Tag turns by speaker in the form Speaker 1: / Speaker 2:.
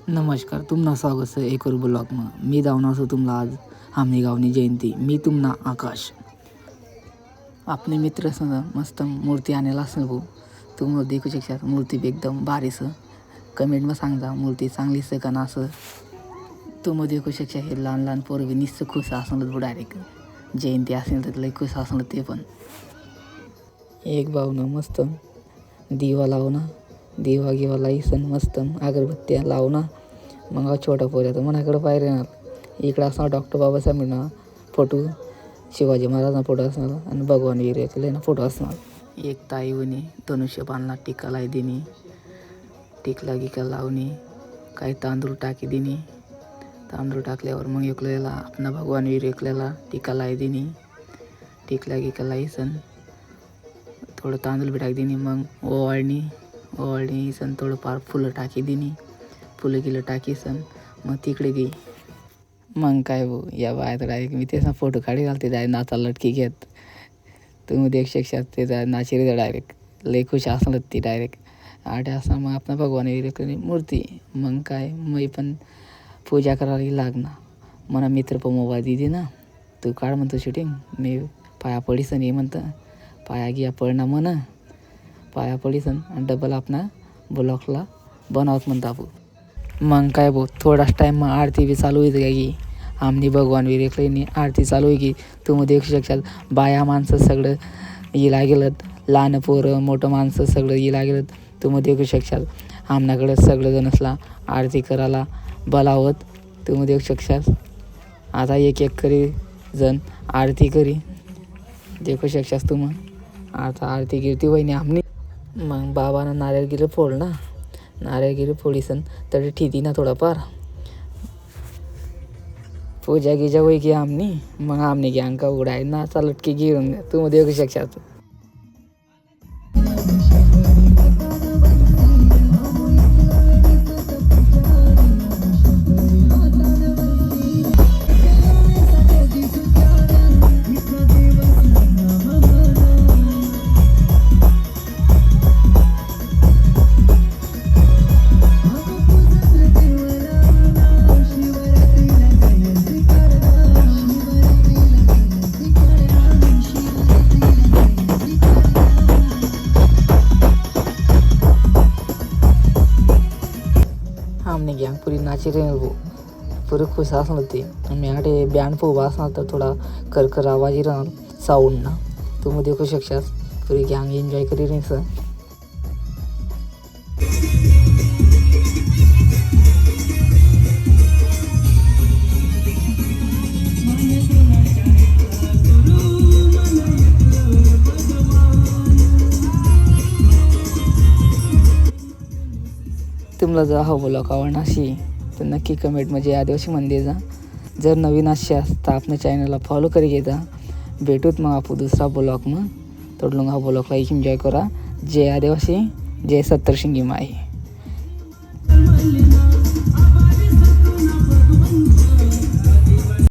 Speaker 1: नमस्कार, तुम्हाला स्वागत आहे एक ब्लॉगમાં. मी जाऊन असो तुम्हाला आज आमने गावनी जयंती. मी तुम्हाला आकाश आपले मित्र संग मस्त मूर्ती आणायला असं भाऊ. तुम्ही देखू शकता मूर्ती एकदम भारीसं. कमेंटमध्ये सांगा मूर्ती चांगलीच का ना असं. तुम्ही देखू शकता हे लहान लहान पोरगे निस्स खुश असणार डायरेक्ट जयंती असेल तर लई खुश असणार ते पण. एक भाऊनं मस्त दिवा लावणं, दिवा गिवा लाईसन मस्त अगरबत्त्या लावणं. मग छोटा पोऱ्या तर मनाकडं पाहिजे ना. इकडं असणार डॉक्टर बाबासाहेब ना फोटो, शिवाजी महाराजांना फोटो असणार आणि भगवान वीर ना फोटो असणार. एक ताई वनी धनुष्य बांधला टिका लाई दिनी, टिकला गिका लावणी, काही तांदूळ टाकी दिनी. तांदूळ टाकल्यावर मग एकलेला आपला भगवान वीर एकलेला टिका लाई दिनी, टिकला गिका लाईसन थोडं तांदूळ बी टाकी दिनी. मग ओवाळणी सन थोडं पार फुलं टाकी दिनी, फुलं गिलं टाकी सन मग तिकडे गे. मग काय भाऊ या बाय तर डायरेक्ट मी त्याचा फोटो काढी घालते जाय नाचा लटकी घेत. तुम्ही देख शकता त्याचा नाची रे डायरेक्ट लई खुश असणार ती डायरेक्ट आठ असणार. मग आपला भगवान वीर मूर्ती मग काय मी पण पूजा करायला लागणार. मला मित्र पण मोबाईल दिदी ना तू काढ म्हणतो शूटिंग. मी पाया पडीसन ये म्हणतं, पाया गिया पडणं म्हणा, पाया पडीसन आणि डबल आपणा ब्लॉकला बनवत म्हणतो आपण. मग काय भाऊ थोडाच टाईम मग आरती बी चालू होती की आमनी भगवान वीर एकल्यानी आरती चालू आहे की तुम्ही देखू शकता. बाया माणसं सगळं येला गेलं, लहान पोरं मोठं माणसं सगळं येला गेलं. तुम्ही देखू शकता आमनाकडं सगळेजण असला आरती करायला बोलावत. तुम्ही देखू शकता आता एक एक करी जण आरती करी देखू शकता तुम्ही. आता आरती गिरती वहिनी आमनी. मग बाबानं नारळगिरी फोड ना, नारळगिरी फोडीसन तर ठिती ना थोडाफार पूजा गिजा होई की आमनी. मग आमने की अंका उघडाय ना चालत की घेऊन तुम्ही देखू शकता. हमने गँग पुरी नाची रही वो पूरे खुश असणार ते. मी आठे बँड पोवा असणार तर थोडा करकर आवाज राहणार साऊंड ना. तुम्ही देखू शकता पुरी गँग एन्जॉय करी रही सर. तुम्हाला जर हा ब्लॉग आवडला अशी तर नक्की कमेंटमध्ये आदिवासी मंदिर जा. जर नवीन अशी तर आपल्या चॅनलला फॉलो करी घेता. भेटूत मग आपण दुसरा ब्लॉग मग तोडलून हा ब्लॉगला एन्जॉय करा. जय आदिवासी, जय सत्तरशिंगी माई.